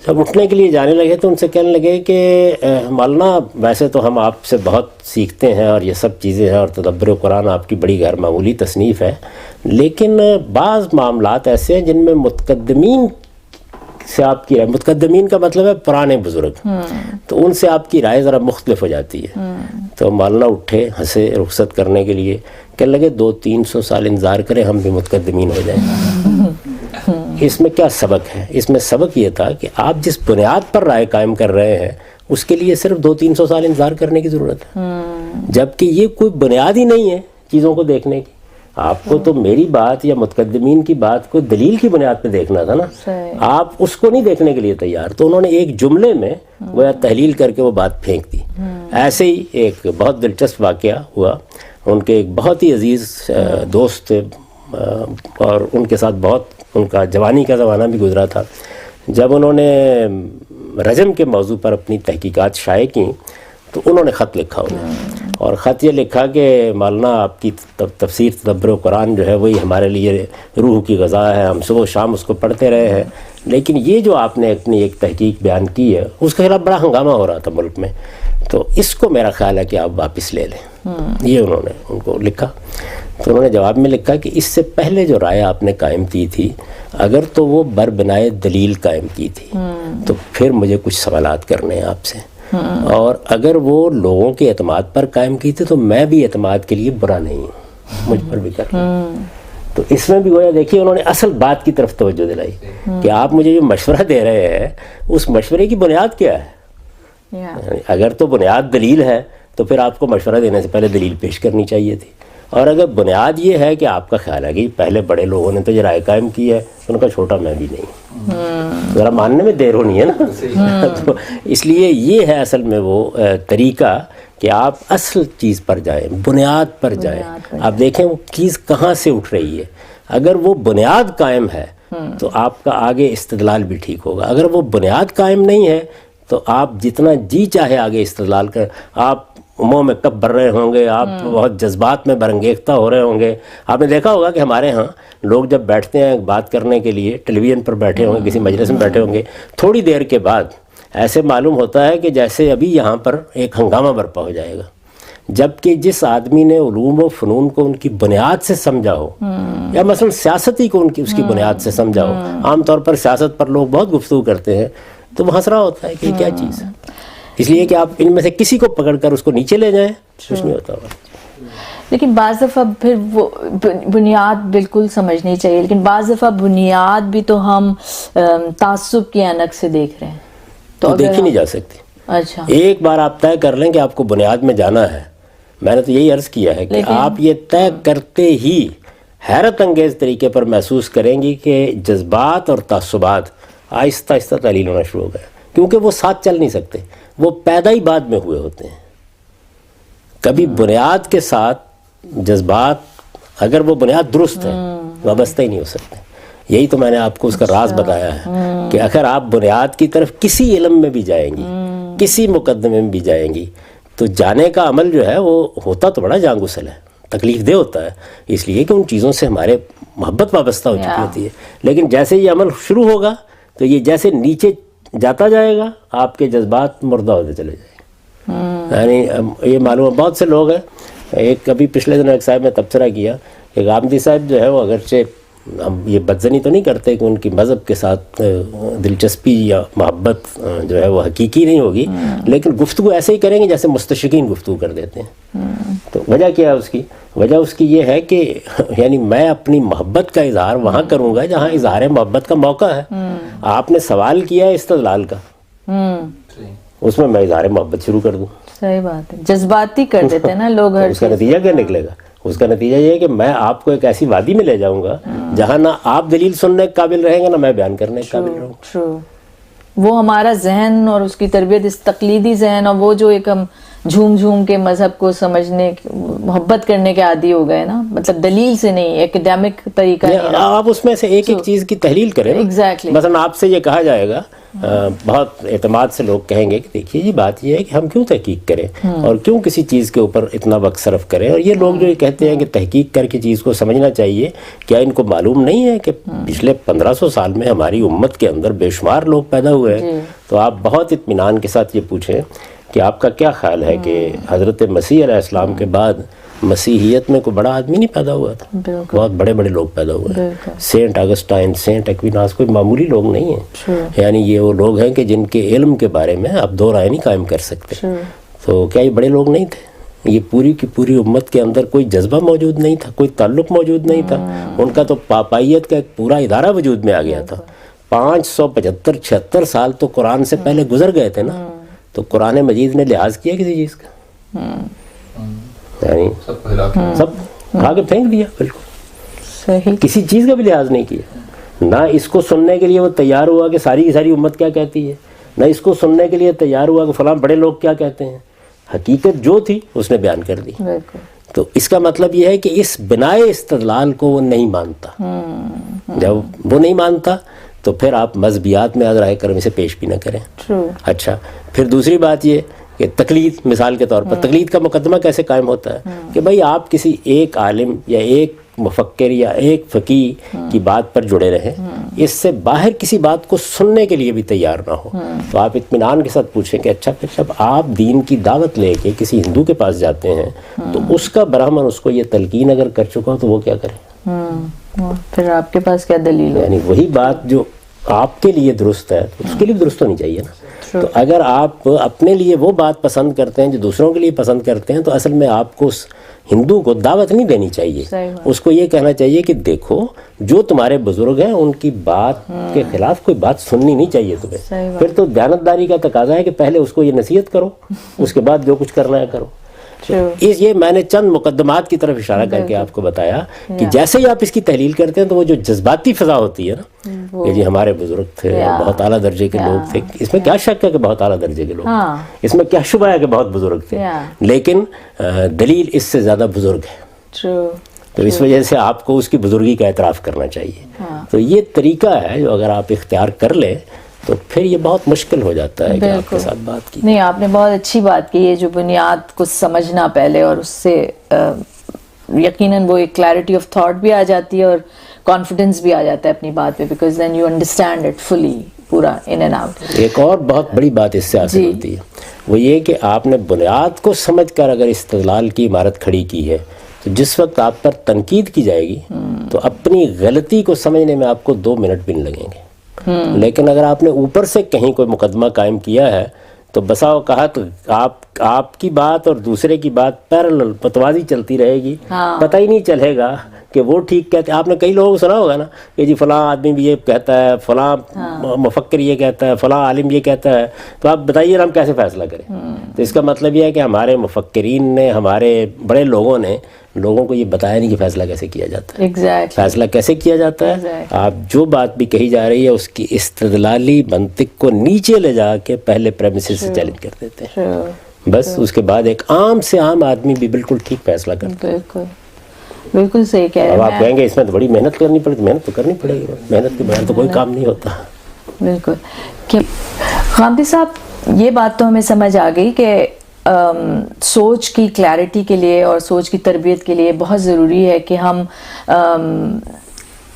جب اٹھنے کے لیے جانے لگے تو ان سے کہنے لگے کہ مولانا ویسے تو ہم آپ سے بہت سیکھتے ہیں اور یہ سب چیزیں ہیں اور تدبر قرآن آپ کی بڑی غیر معمولی تصنیف ہے, لیکن بعض معاملات ایسے ہیں جن میں متقدمین سے آپ کی رائے, متقدمین کا مطلب ہے پرانے بزرگ, تو ان سے آپ کی رائے ذرا مختلف ہو جاتی ہے. تو مولانا اٹھے, ہنسے رخصت کرنے کے لیے, کہنے لگے 200-300 سال انتظار کریں ہم بھی متقدمین ہو جائیں. اس میں کیا سبق ہے؟ اس میں سبق یہ تھا کہ آپ جس بنیاد پر رائے قائم کر رہے ہیں اس کے لیے صرف 200-300 سال انتظار کرنے کی ضرورت ہے, جبکہ یہ کوئی بنیاد ہی نہیں ہے چیزوں کو دیکھنے کی. آپ کو تو میری بات یا متقدمین کی بات کو دلیل کی بنیاد پہ دیکھنا تھا نا, آپ اس کو نہیں دیکھنے کے لیے تیار. تو انہوں نے ایک جملے میں وہ تحلیل کر کے وہ بات پھینک دی. ایسے ہی ایک بہت دلچسپ واقعہ ہوا. ان کے ایک بہت ہی عزیز دوست تھے، اور ان کے ساتھ بہت ان کا جوانی کا زمانہ بھی گزرا تھا. جب انہوں نے رجم کے موضوع پر اپنی تحقیقات شائع کی تو انہوں نے خط لکھا انہیں، اور خط یہ لکھا کہ مولانا آپ کی تفسیر تدبر قرآن جو ہے وہی ہمارے لیے روح کی غذا ہے، ہم صبح و شام اس کو پڑھتے رہے ہیں، لیکن یہ جو آپ نے اپنی ایک تحقیق بیان کی ہے اس کے خلاف بڑا ہنگامہ ہو رہا تھا ملک میں، تو اس کو میرا خیال ہے کہ آپ واپس لے لیں. یہ انہوں نے ان کو لکھا. تو انہوں نے جواب میں لکھا کہ اس سے پہلے جو رائے آپ نے قائم کی تھی اگر تو وہ بربنائے دلیل قائم کی تھی تو پھر مجھے کچھ سوالات کرنے ہیں آپ سے، اور اگر وہ لوگوں کے اعتماد پر قائم کی تھی تو میں بھی اعتماد کے لیے برا نہیں ہوں، مجھ پر بھی کرنا. تو اس میں بھی گویا دیکھیے انہوں نے اصل بات کی طرف توجہ دلائی کہ آپ مجھے جو مشورہ دے رہے ہیں اس مشورے کی بنیاد کیا ہے. اگر تو بنیاد دلیل ہے تو پھر آپ کو مشورہ دینے سے پہلے دلیل پیش کرنی چاہیے تھی، اور اگر بنیاد یہ ہے کہ آپ کا خیال ہے کہ پہلے بڑے لوگوں نے تو یہ رائے قائم کی ہے تو ان کا چھوٹا میں بھی نہیں، ذرا ماننے میں دیر ہونی ہے نا. تو اس لیے یہ ہے اصل میں وہ طریقہ کہ آپ اصل چیز پر جائیں، بنیاد پر جائیں. آپ دیکھیں وہ چیز کہاں سے اٹھ رہی ہے، اگر وہ بنیاد قائم ہے تو آپ کا آگے استدلال بھی ٹھیک ہوگا. اگر وہ بنیاد قائم نہیں ہے تو آپ جتنا جی چاہے آگے استدلال کر، آپ منہ میں کب بھر رہے ہوں گے، آپ بہت جذبات میں برانگیختہ ہو رہے ہوں گے. آپ نے دیکھا ہوگا کہ ہمارے ہاں لوگ جب بیٹھتے ہیں بات کرنے کے لیے، ٹیلی ویژن پر بیٹھے ہوں گے، کسی مجلس میں بیٹھے ہوں گے، تھوڑی دیر کے بعد ایسے معلوم ہوتا ہے کہ جیسے ابھی یہاں پر ایک ہنگامہ برپا ہو جائے گا، جبکہ جس آدمی نے علوم و فنون کو ان کی بنیاد سے سمجھا ہو، یا مثلا سیاستی کو اس کی بنیاد سے سمجھا ہو. عام طور پر سیاست پر لوگ بہت گفتگو کرتے ہیں تو وہ حسرہ ہوتا ہے کہ یہ کیا چیز ہے، اس لیے کہ آپ ان میں سے کسی کو پکڑ کر اس کو نیچے لے جائیں کچھ نہیں ہوتا. لیکن بعض دفعہ پھر وہ بنیاد بالکل سمجھنی چاہیے، لیکن بعض دفعہ بنیاد بھی تو ہم تعصب کی عینک سے دیکھ رہے ہیں تو دیکھی نہیں جا سکتی. اچھا، ایک بار آپ طے کر لیں کہ آپ کو بنیاد میں جانا ہے. میں نے تو یہی عرض کیا ہے کہ آپ یہ طے کرتے ہی حیرت انگیز طریقے پر محسوس کریں گی کہ جذبات اور تعصبات آہستہ آہستہ تحلیل ہونا شروع ہو گئے، کیونکہ وہ ساتھ چل نہیں سکتے، وہ پیدا ہی بعد میں ہوئے ہوتے ہیں. کبھی بنیاد کے ساتھ جذبات اگر وہ بنیاد درست ہے وابستہ ہی نہیں ہو سکتے. یہی تو میں نے آپ کو اس کا راز بتایا ہے کہ اگر آپ بنیاد کی طرف کسی علم میں بھی جائیں گی، کسی مقدمے میں بھی جائیں گی، تو جانے کا عمل جو ہے وہ ہوتا تو بڑا جان گسل ہے، تکلیف دہ ہوتا ہے، اس لیے کہ ان چیزوں سے ہمارے محبت وابستہ ہو چکی ہوتی ہے. لیکن جیسے یہ عمل شروع ہوگا تو یہ جیسے نیچے جاتا جائے گا آپ کے جذبات مردہ ہوتے چلے جائیں گے. یعنی یہ معلوم ہے بہت سے لوگ ہیں، ایک ابھی پچھلے دنوں ایک صاحب نے تبصرہ کیا کہ غامدی صاحب جو ہے وہ اگرچہ ہم یہ بدزنی تو نہیں کرتے کہ ان کی مذہب کے ساتھ دلچسپی یا محبت جو ہے وہ حقیقی نہیں ہوگی، لیکن گفتگو ایسے ہی کریں گے جیسے مستشرقین گفتگو کر دیتے ہیں. تو وجہ کیا ہے اس کی؟ وجہ اس کی یہ ہے کہ یعنی میں اپنی محبت کا اظہار وہاں کروں گا جہاں اظہار محبت کا موقع ہے. آپ نے سوال کیا ہے استدلال کا، اس میں اظہار محبت شروع کر دوں. صحیح بات ہے، جذباتی کر دیتے ہیں نا لوگ. اس کا نتیجہ کیا نکلے گا؟ اس کا نتیجہ یہ ہے کہ میں آپ کو ایک ایسی وادی میں لے جاؤں گا جہاں نہ آپ دلیل سننے کے قابل رہیں گے نہ میں بیان کرنے کے قابل رہوں گا. وہ ہمارا ذہن اور اس کی تربیت، اس تقلیدی ذہن اور وہ جو ایک ہم جھوم جھوم کے مذہب کو سمجھنے، محبت کرنے کے عادی ہو گئے نا، مطلب دلیل سے نہیں، ایکڈیمک طریقہ نہیں. آپ اس میں سے ایک ایک چیز کی تحلیل کریں. ایگزیکٹلی. مثلا آپ سے یہ کہا جائے گا، بہت اعتماد سے لوگ کہیں گے کہ دیکھیے جی بات یہ ہے کہ ہم کیوں تحقیق کریں اور کیوں کسی چیز کے اوپر اتنا وقت صرف کریں. اور یہ لوگ جو یہ کہتے ہیں کہ تحقیق کر کے چیز کو سمجھنا چاہیے، کیا ان کو معلوم نہیں ہے کہ پچھلے 1500 سال میں ہماری امت کے اندر بے شمار لوگ پیدا ہوئے ہیں. تو آپ بہت اطمینان کے ساتھ یہ پوچھیں کہ آپ کا کیا خیال ہے کہ حضرت مسیح علیہ السلام کے بعد مسیحیت میں کوئی بڑا آدمی نہیں پیدا ہوا تھا؟ بہت بڑے بڑے لوگ پیدا ہوئے ہیں. سینٹ اگسٹائن، سینٹ ایکویناس کوئی معمولی لوگ نہیں ہیں. یعنی یہ وہ لوگ ہیں کہ جن کے علم کے بارے میں آپ دو رائے نہیں قائم کر سکتے. تو کیا یہ بڑے لوگ نہیں تھے؟ یہ پوری کی پوری امت کے اندر کوئی جذبہ موجود نہیں تھا، کوئی تعلق موجود نہیں تھا. ان کا تو پاپائیت کا ایک پورا ادارہ وجود میں آ گیا تھا. 575-76 سال تو قرآن سے پہلے گزر گئے تھے نا. تو قرآن مجید نے لحاظ کیا کسی چیز کا؟ یعنی سب کھا کے پھینک دیا. بالکل صحیح، کسی چیز کا بھی لحاظ نہیں کیا. نہ اس کو سننے کے لیے وہ تیار ہوا کہ ساری کی ساری امت کیا کہتی ہے، نہ اس کو سننے کے لیے تیار ہوا کہ فلاں بڑے لوگ کیا کہتے ہیں. حقیقت جو تھی اس نے بیان کر دی. تو اس کا مطلب یہ ہے کہ اس بنائے استدلال کو وہ نہیں مانتا. جب وہ نہیں مانتا تو پھر آپ مذہبیات میں ازرائے کرم اسے پیش بھی نہ کریں. اچھا، پھر دوسری بات یہ کہ تقلید، مثال کے طور پر تقلید کا مقدمہ کیسے قائم ہوتا ہے کہ بھائی آپ کسی ایک عالم یا ایک مفکر یا ایک فقیہ کی بات پر جڑے رہیں، اس سے باہر کسی بات کو سننے کے لیے بھی تیار نہ ہو. تو آپ اطمینان کے ساتھ پوچھیں کہ اچھا، پھر جب آپ دین کی دعوت لے کے کسی ہندو کے پاس جاتے ہیں تو اس کا برہمن اس کو یہ تلقین اگر کر چکا ہو تو وہ کیا کرے؟ پھر آپ کے پاس کیا دلیل ہے؟ یعنی وہی بات جو آپ کے لیے درست ہے تو اس کے لیے درست ہونی چاہیے نا. تو اگر آپ اپنے لیے وہ بات پسند کرتے ہیں جو دوسروں کے لیے پسند کرتے ہیں تو اصل میں آپ کو اس ہندو کو دعوت نہیں دینی چاہیے. اس کو یہ کہنا چاہیے کہ دیکھو جو تمہارے بزرگ ہیں ان کی بات کے خلاف کوئی بات سننی نہیں چاہیے تمہیں. پھر تو دیانتداری کا تقاضا ہے کہ پہلے اس کو یہ نصیحت کرو، اس کے بعد جو کچھ کرنا ہے کرو. یہ میں نے چند مقدمات کی طرف اشارہ کر کے آپ کو بتایا کہ جیسے ہی آپ اس کی تحلیل کرتے ہیں تو وہ جو جذباتی فضا ہوتی ہے نا کہ جی ہمارے بزرگ تھے، بہت اعلیٰ درجے کے لوگ تھے، اس میں کیا شک ہے کہ بہت اعلیٰ درجے کے لوگ تھے، اس میں کیا شبہ ہے کہ بہت بزرگ تھے، لیکن دلیل اس سے زیادہ بزرگ ہے. تو اس وجہ سے آپ کو اس کی بزرگی کا اعتراف کرنا چاہیے. تو یہ طریقہ ہے جو اگر آپ اختیار کر لیں تو پھر یہ بہت مشکل ہو جاتا ہے کہ آپ کے ساتھ بات کی. نہیں، آپ نے بہت اچھی بات کی. یہ جو بنیاد کو سمجھنا پہلے، اور اس سے یقیناً وہ ایک کلیئرٹی آف تھاٹ بھی آ جاتی ہے اور کانفیڈنس بھی آ جاتا ہے اپنی بات پہ، because then you understand it fully, پورا ان اینڈ آؤٹ. ایک اور بہت بڑی بات اس سے حاصل ہوتی ہے، وہ یہ کہ آپ نے بنیاد کو سمجھ کر اگر استدلال کی عمارت کھڑی کی ہے تو جس وقت آپ پر تنقید کی جائے گی تو اپنی غلطی کو سمجھنے میں آپ کو 2 منٹ بھی نہیں لگیں گے. لیکن اگر آپ نے اوپر سے کہیں کوئی مقدمہ قائم کیا ہے تو بسا اوقات آپ کی بات اور دوسرے کی بات پیرلل متوازی چلتی رہے گی، پتہ ہی نہیں چلے گا کہ وہ ٹھیک کہتے ہیں. آپ نے کئی لوگوں کو سنا ہوگا نا کہ جی فلاں آدمی بھی یہ کہتا ہے، فلاں مفکر یہ کہتا ہے، فلاں عالم یہ کہتا ہے، تو آپ بتائیے ہم کیسے فیصلہ کریں. تو اس کا مطلب یہ ہے کہ ہمارے مفکرین نے، ہمارے بڑے لوگوں نے لوگوں کو یہ بتایا نہیں کہ فیصلہ کیسے کیا جاتا ہے. فیصلہ کیسے کیا جاتا ہے؟ آپ جو بات بھی کہی جا رہی ہے اس کی استدلالی منطق کو نیچے لے جا کے پہلے پریمیسز سے چیلنج کر دیتے ہیں، بس اس کے بعد ایک عام سے عام آدمی بھی بالکل ٹھیک فیصلہ کرتا ہے. بالکل صحیح کہہ رہے ہیں. اب آپ کہیں گے اس میں تو بڑی محنت کرنی پڑے، محنت تو کرنی پڑے گی، محنت کے بغیر تو کوئی کام نہیں ہوتا. بالکل. غامدی صاحب، یہ بات تو ہمیں سمجھ آ گئی کہ سوچ کی کلیئرٹی کے لیے اور سوچ کی تربیت کے لیے بہت ضروری ہے کہ ہم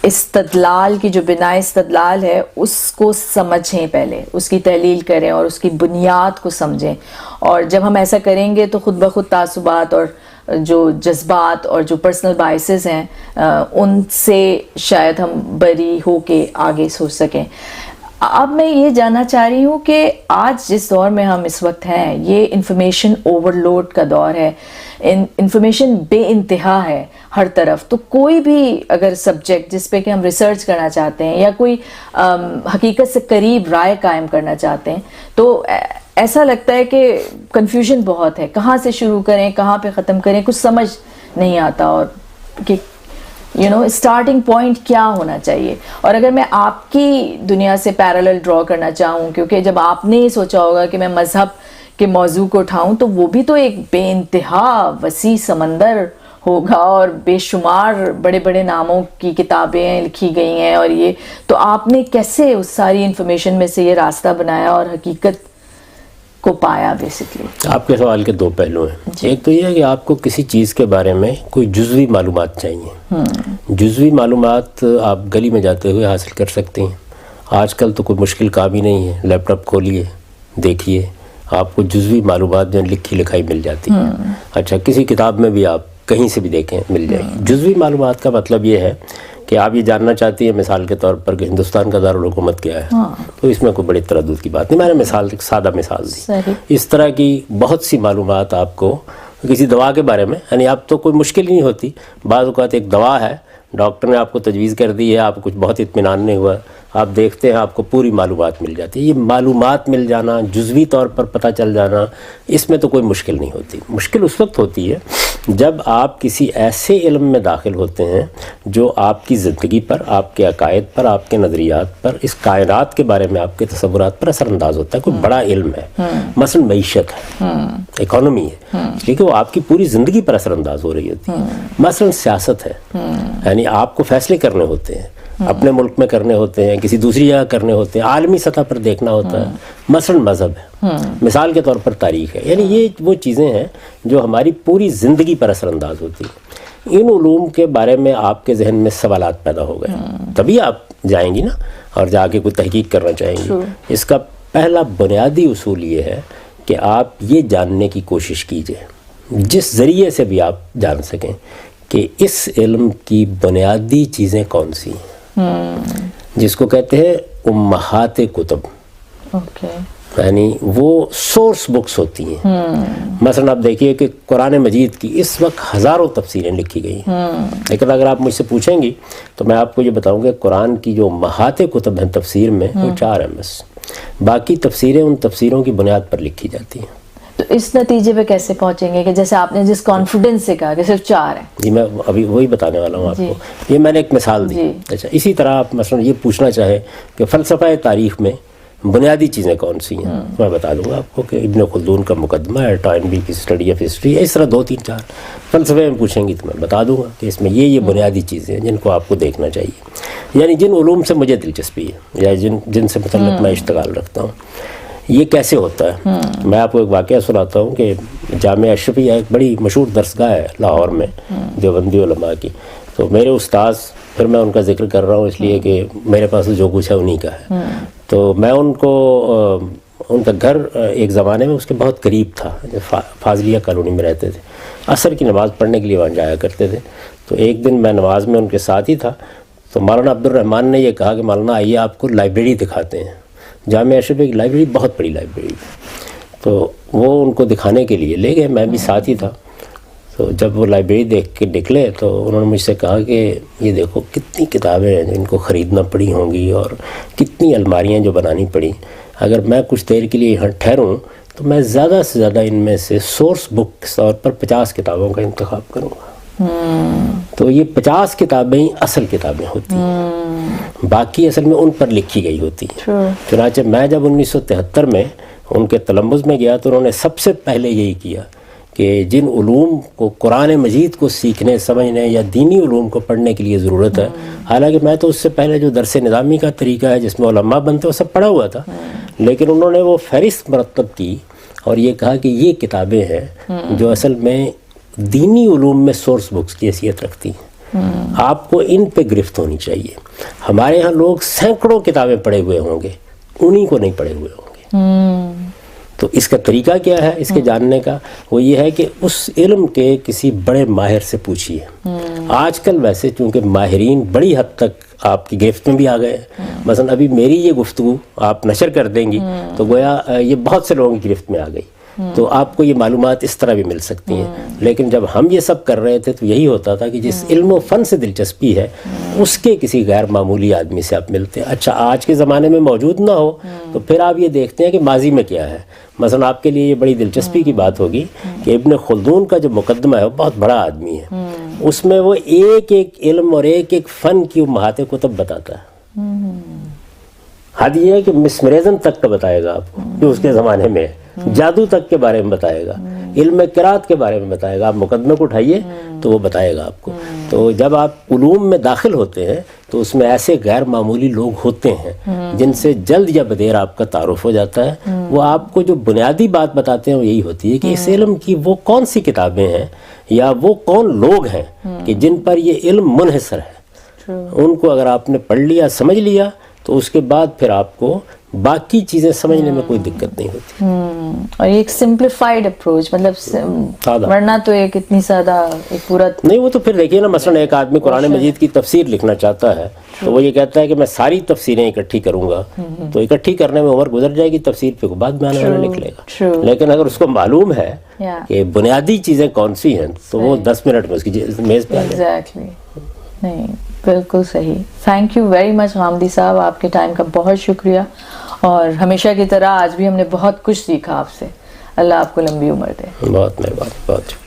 استدلال کی جو بنا استدلال ہے اس کو سمجھیں، پہلے اس کی تحلیل کریں اور اس کی بنیاد کو سمجھیں. اور جب ہم ایسا کریں گے تو خود بخود تعصبات اور جو جذبات اور جو پرسنل بائسز ہیں ان سے شاید ہم بری ہو کے آگے سوچ سکیں. اب میں یہ جاننا چاہ رہی ہوں کہ آج جس دور میں ہم اس وقت ہیں، یہ انفارمیشن اوور لوڈ کا دور ہے، انفارمیشن بے انتہا ہے ہر طرف. تو کوئی بھی اگر سبجیکٹ جس پہ کہ ہم ریسرچ کرنا چاہتے ہیں یا کوئی حقیقت سے قریب رائے قائم کرنا چاہتے ہیں تو ایسا لگتا ہے کہ کنفیوژن بہت ہے، کہاں سے شروع کریں، کہاں پہ ختم کریں، کچھ سمجھ نہیں آتا، اور کہ اسٹارٹنگ پوائنٹ کیا ہونا چاہیے. اور اگر میں آپ کی دنیا سے پیرالل ڈرا کرنا چاہوں، کیونکہ جب آپ نے یہ سوچا ہوگا کہ میں مذہب کے موضوع کو اٹھاؤں تو وہ بھی تو ایک بے انتہا وسیع سمندر ہوگا اور بے شمار بڑے بڑے ناموں کی کتابیں لکھی گئی ہیں، اور یہ تو آپ نے کیسے اس ساری انفارمیشن میں سے یہ راستہ بنایا اور حقیقت کو پایا؟ بیسکلی آپ کے سوال کے 2 پہلو ہیں. ایک تو یہ ہے کہ آپ کو کسی چیز کے بارے میں کوئی جزوی معلومات چاہیے. جزوی معلومات آپ گلی میں جاتے ہوئے حاصل کر سکتے ہیں. آج کل تو کوئی مشکل کام ہی نہیں ہے، لیپ ٹاپ کھولیے، دیکھیے، آپ کو جزوی معلومات جو لکھی لکھائی مل جاتی ہے. اچھا، کسی کتاب میں بھی آپ کہیں سے بھی دیکھیں مل جائے گی. جزوی معلومات کا مطلب یہ ہے کہ آپ یہ جاننا چاہتی ہیں مثال کے طور پر کہ ہندوستان کا دارالحکومت کیا ہے، تو اس میں کوئی بڑی تردد کی بات نہیں. میں نے ایک سادہ مثال دی. اس طرح کی بہت سی معلومات آپ کو کسی دوا کے بارے میں، یعنی آپ تو کوئی مشکل ہی نہیں ہوتی. بعض اوقات ایک دوا ہے، ڈاکٹر نے آپ کو تجویز کر دی ہے، آپ کو کچھ بہت اطمینان نہیں ہوا، آپ دیکھتے ہیں آپ کو پوری معلومات مل جاتی ہے. یہ معلومات مل جانا، جزوی طور پر پتہ چل جانا، اس میں تو کوئی مشکل نہیں ہوتی. مشکل اس وقت ہوتی ہے جب آپ کسی ایسے علم میں داخل ہوتے ہیں جو آپ کی زندگی پر، آپ کے عقائد پر، آپ کے نظریات پر، اس کائنات کے بارے میں آپ کے تصورات پر اثر انداز ہوتا ہے. کوئی بڑا علم ہے، مثلا معیشت ہے، اکانومی ہے، لیکن وہ آپ کی پوری زندگی پر اثر انداز ہو رہی ہوتی ہے. مثلا سیاست ہے، یعنی آپ کو فیصلے کرنے ہوتے ہیں، اپنے ملک میں کرنے ہوتے ہیں، کسی دوسری جگہ کرنے ہوتے ہیں، عالمی سطح پر دیکھنا ہوتا ہے. مثلا مذہب ہے، مثال کے طور پر تاریخ ہے. یعنی یہ وہ چیزیں ہیں جو ہماری پوری زندگی پر اثر انداز ہوتی ہیں. ان علوم کے بارے میں آپ کے ذہن میں سوالات پیدا ہو گئے، تبھی آپ جائیں گی نا اور جا کے کوئی تحقیق کرنا چاہیں گی. اس کا پہلا بنیادی اصول یہ ہے کہ آپ یہ جاننے کی کوشش کیجئے جس ذریعے سے بھی آپ جان سکیں کہ اس علم کی بنیادی چیزیں کون سی ہیں، جس کو کہتے ہیں امہات کتب. یعنی وہ سورس بکس ہوتی ہیں. مثلا آپ دیکھیے کہ قرآن مجید کی اس وقت ہزاروں تفسیریں لکھی گئی ہیں، لیکن اگر آپ مجھ سے پوچھیں گی تو میں آپ کو یہ بتاؤں گا قرآن کی جو امہات کتب ہیں تفسیر میں وہ 4 ہیں بس. باقی تفسیریں ان تفسیروں کی بنیاد پر لکھی جاتی ہیں. تو اس نتیجے پہ کیسے پہنچیں گے کہ جیسے آپ نے جس کانفیڈنس سے کہا کہ صرف 4 ہیں؟ جی میں ابھی وہی بتانے والا ہوں آپ کو. یہ میں نے ایک مثال دی. اچھا، اسی طرح آپ مثلا یہ پوچھنا چاہیں کہ فلسفہ تاریخ میں بنیادی چیزیں کون سی ہیں، میں بتا دوں گا آپ کو کہ ابن خلدون کا مقدمہ ہے، ٹائنبی کی اسٹڈی آف ہسٹری، اس طرح 2-3-4 فلسفے میں پوچھیں گی تو میں بتا دوں گا کہ اس میں یہ بنیادی چیزیں ہیں جن کو آپ کو دیکھنا چاہیے. یعنی جن علوم سے مجھے دلچسپی ہے یا جن سے متعلق میں اشتغال رکھتا ہوں. یہ کیسے ہوتا ہے؟ میں آپ کو ایک واقعہ سناتا ہوں کہ جامعہ اشرفیہ ایک بڑی مشہور درسگاہ ہے لاہور میں دیوبندی علماء کی. تو میرے استاذ، پھر میں ان کا ذکر کر رہا ہوں اس لیے کہ میرے پاس جو کچھ ہے انہی کا ہے. تو میں ان کا گھر ایک زمانے میں اس کے بہت قریب تھا، فاضلیہ کالونی میں رہتے تھے. عصر کی نماز پڑھنے کے لیے وہاں جایا کرتے تھے. تو ایک دن میں نماز میں ان کے ساتھ ہی تھا تو مولانا عبد الرحمن نے یہ کہا کہ مولانا آئیے آپ کو لائبریری دکھاتے ہیں. جامعہ اشرفیہ کی لائبریری بہت بڑی لائبریری. تو وہ ان کو دکھانے کے لیے لے گئے، میں بھی ساتھ ہی تھا. تو جب وہ لائبریری دیکھ کے نکلے تو انہوں نے مجھ سے کہا کہ یہ دیکھو کتنی کتابیں ہیں جن کو خریدنا پڑی ہوں گی اور کتنی الماریاں جو بنانی پڑی. اگر میں کچھ دیر کے لیے یہاں ٹھہروں تو میں زیادہ سے زیادہ ان میں سے سورس بک کے طور پر 50 کتابوں کا انتخاب کروں گا. تو یہ 50 کتابیں اصل کتابیں ہوتی ہیں، باقی اصل میں ان پر لکھی گئی ہوتی ہیں. چنانچہ میں جب 1973 میں ان کے تلمذ میں گیا تو انہوں نے سب سے پہلے یہی کیا کہ جن علوم کو قرآن مجید کو سیکھنے، سمجھنے یا دینی علوم کو پڑھنے کے لیے ضرورت ہے، حالانکہ میں تو اس سے پہلے جو درس نظامی کا طریقہ ہے جس میں علماء بنتے وہ سب پڑھا ہوا تھا، لیکن انہوں نے وہ فہرست مرتب کی اور یہ کہا کہ یہ کتابیں ہیں جو اصل میں دینی علوم میں سورس بکس کی حیثیت رکھتی ہیں. آپ کو ان پہ گرفت ہونی چاہیے. ہمارے ہاں لوگ سینکڑوں کتابیں پڑھے ہوئے ہوں گے، انہی کو نہیں پڑھے ہوئے ہوں گے. تو اس کا طریقہ کیا ہے اس کے جاننے کا؟ وہ یہ ہے کہ اس علم کے کسی بڑے ماہر سے پوچھیے. آج کل ویسے چونکہ ماہرین بڑی حد تک آپ کی گرفت میں بھی آ گئے ہیں. مثلا ابھی میری یہ گفتگو آپ نشر کر دیں گی تو گویا یہ بہت سے لوگوں کی گرفت میں آ گئی، تو آپ کو یہ معلومات اس طرح بھی مل سکتی ہیں. لیکن جب ہم یہ سب کر رہے تھے تو یہی ہوتا تھا کہ جس علم و فن سے دلچسپی ہے اس کے کسی غیر معمولی آدمی سے آپ ملتے ہیں. اچھا آج کے زمانے میں موجود نہ ہو تو پھر آپ یہ دیکھتے ہیں کہ ماضی میں کیا ہے. مثلا آپ کے لیے یہ بڑی دلچسپی کی بات ہوگی کہ ابن خلدون کا جو مقدمہ ہے وہ بہت بڑا آدمی ہے. اس میں وہ ایک ایک علم اور ایک ایک فن کی امہات کتب بتاتا ہے. حد یہ ہے کہ مسمرزم تک کا بتائے گا آپ کو جو اس کے زمانے میں ہے، جادو تک کے بارے میں بتائے گا، علم قرات کے بارے میں بتائے گا. آپ مقدمے کو اٹھائیے تو وہ بتائے گا آپ کو. تو جب آپ علوم میں داخل ہوتے ہیں تو اس میں ایسے غیر معمولی لوگ ہوتے ہیں جن سے جلد یا بدیر آپ کا تعارف ہو جاتا ہے. وہ آپ کو جو بنیادی بات بتاتے ہیں وہ یہی ہوتی ہے کہ اس علم کی وہ کون سی کتابیں ہیں یا وہ کون لوگ ہیں کہ جن پر یہ علم منحصر ہے. ان کو اگر آپ نے پڑھ لیا، سمجھ لیا تو اس کے بعد پھر آپ کو باقی چیزیں سمجھنے میں کوئی دقت نہیں ہوتی. اور ایک سمپلیفائڈ اپروچ، مطلب ورنہ تو ایک اتنی سادہ ایک پورا نہیں. وہ تو پھر دیکھیے نا، مثلا ایک آدمی قرآن مجید کی تفسیر لکھنا چاہتا ہے تو وہ یہ کہتا ہے کہ میں ساری تفسیریں اکٹھی کروں گا، تو اکٹھی کرنے میں عمر گزر جائے گی، تفسیر پہ بعد میں آنے والا لکھ لے گا. لیکن اگر اس کو معلوم ہے کہ بنیادی چیزیں کون سی ہیں تو وہ 10 منٹ میں اس کی میز پہ آ جائے. نہیں بالکل صحیح. Thank you very much Ghamidi صاحب, آپ کے ٹائم کا بہت شکریہ, اور ہمیشہ کی طرح آج بھی ہم نے بہت کچھ سیکھا آپ سے. اللہ آپ کو لمبی عمر دے. بہت مہربانی, بہت شکریہ.